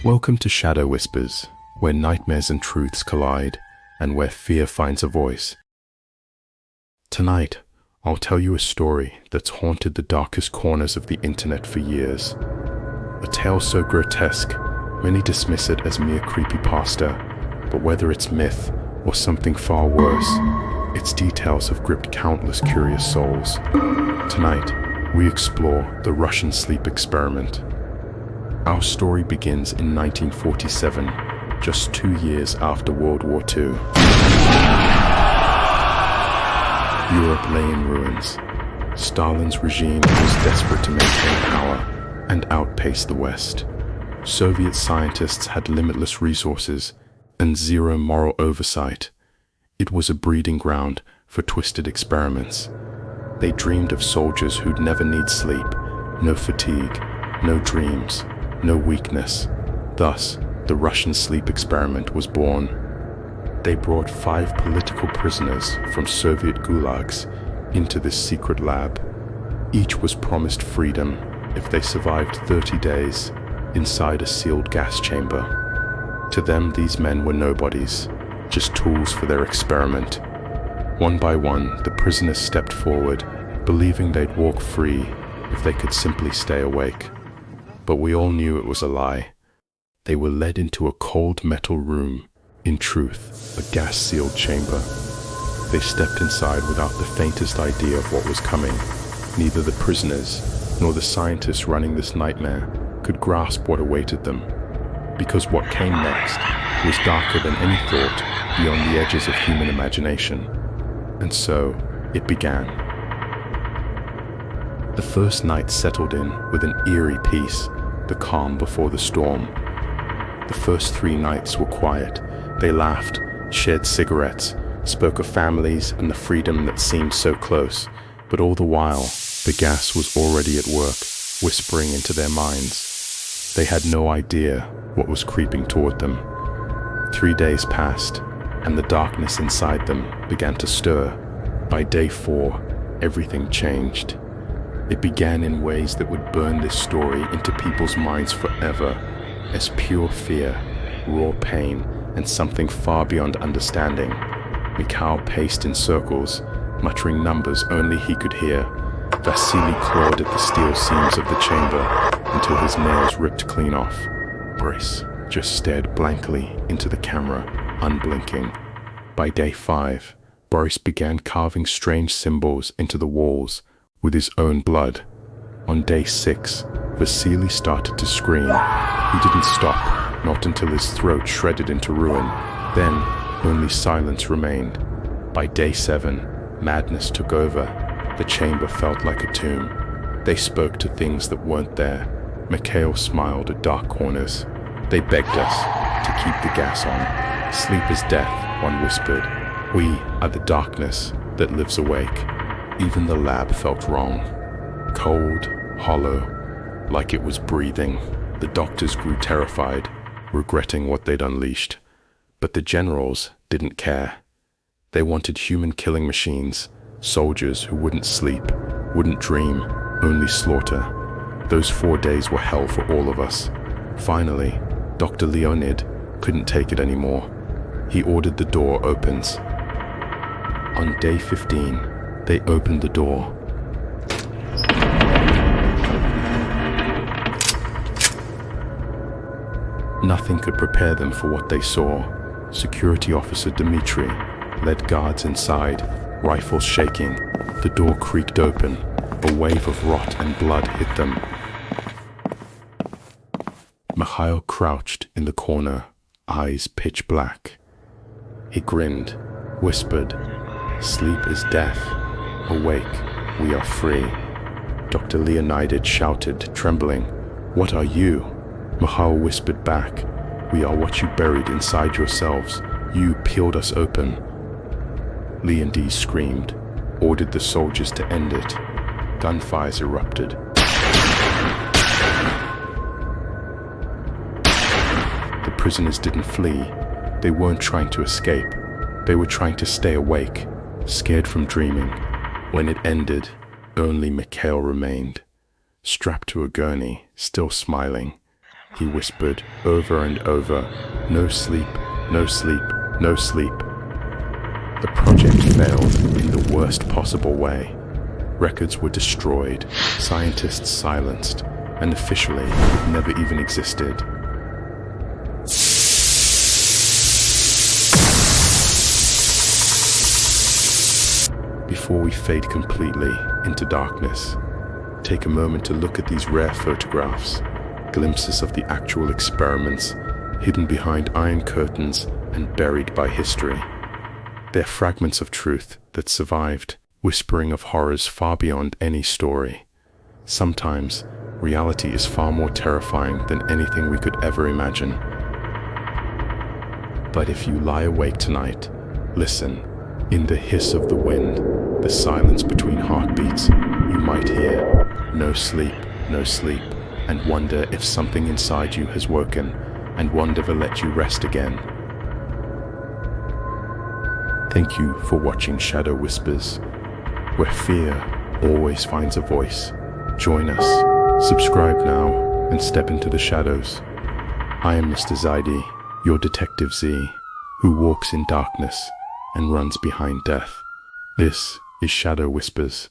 Welcome to Shadow Whispers, where nightmares and truths collide, and where fear finds a voice. Tonight, I'll tell you a story that's haunted the darkest corners of the internet for years. A tale so grotesque, many dismiss it as mere creepypasta, but whether it's myth or something far worse, its details have gripped countless curious souls. Tonight, we explore the Russian sleep experiment. Our story begins in 1947, just 2 years after World War II. Europe lay in ruins. Stalin's regime was desperate to maintain power and outpace the West. Soviet scientists had limitless resources and zero moral oversight. It was a breeding ground for twisted experiments. They dreamed of soldiers who'd never need sleep, no fatigue, no dreams, no weakness. Thus, the Russian sleep experiment was born. They brought 5 political prisoners from Soviet gulags into this secret lab. Each was promised freedom if they survived 30 days inside a sealed gas chamber. To them, these men were nobodies, just tools for their experiment. One by one, the prisoners stepped forward, believing they'd walk free if they could simply stay awake. But we all knew it was a lie. They were led into a cold metal room, in truth, a gas-sealed chamber. They stepped inside without the faintest idea of what was coming. Neither the prisoners nor the scientists running this nightmare could grasp what awaited them, because what came next was darker than any thought beyond the edges of human imagination. And so, it began. The first night settled in with an eerie peace, the calm before the storm. The first 3 nights were quiet. They laughed, shared cigarettes, spoke of families and the freedom that seemed so close. But all the while, the gas was already at work, whispering into their minds. They had no idea what was creeping toward them. 3 days passed, and the darkness inside them began to stir. By day 4, everything changed. It began in ways that would burn this story into people's minds forever, as pure fear, raw pain, and something far beyond understanding. Mikhail paced in circles, muttering numbers only he could hear. Vasily clawed at the steel seams of the chamber until his nails ripped clean off. Boris just stared blankly into the camera, unblinking. By day 5, Boris began carving strange symbols into the walls with his own blood. On day 6, Vasily started to scream. He didn't stop, not until his throat shredded into ruin. Then, only silence remained. By day 7, madness took over. The chamber felt like a tomb. They spoke to things that weren't there. Mikhail smiled at dark corners. They begged us to keep the gas on. Sleep is death, one whispered. We are the darkness that lives awake. Even the lab felt wrong. Cold, hollow, like it was breathing. The doctors grew terrified, regretting what they'd unleashed. But the generals didn't care. They wanted human-killing machines, soldiers who wouldn't sleep, wouldn't dream, only slaughter. Those 4 days were hell for all of us. Finally, Dr. Leonid couldn't take it anymore. He ordered the door opens. On day 15, they opened the door. Nothing could prepare them for what they saw. Security officer Dmitri led guards inside, rifles shaking. The door creaked open. A wave of rot and blood hit them. Mikhail crouched in the corner, eyes pitch black. He grinned, whispered, "Sleep is death. Awake, we are free." Dr. Leonid shouted, trembling, "What are you?" Mikhail whispered back, "We are what you buried inside yourselves. You peeled us open." Leonid screamed, ordered the soldiers to end it. Gunfires erupted. The prisoners didn't flee. They weren't trying to escape. They were trying to stay awake, scared from dreaming. When it ended, only Mikhail remained, strapped to a gurney, still smiling. he whispered over and over, "No sleep, no sleep, no sleep." The project failed in the worst possible way. Records were destroyed, scientists silenced, and officially it never even existed. Before we fade completely into darkness, take a moment to look at these rare photographs, glimpses of the actual experiments hidden behind iron curtains and buried by history. They're fragments of truth that survived, whispering of horrors far beyond any story. Sometimes, reality is far more terrifying than anything we could ever imagine. But if you lie awake tonight, listen. In the hiss of the wind, the silence between heartbeats, you might hear, "No sleep, no sleep," and wonder if something inside you has woken and won't ever let you rest again. Thank you for watching Shadow Whispers, where fear always finds a voice. Join us, subscribe now, and step into the shadows. I am Mr. Zaidi, your Detective Z, who walks in darkness and runs behind death. This is Shadow Whispers.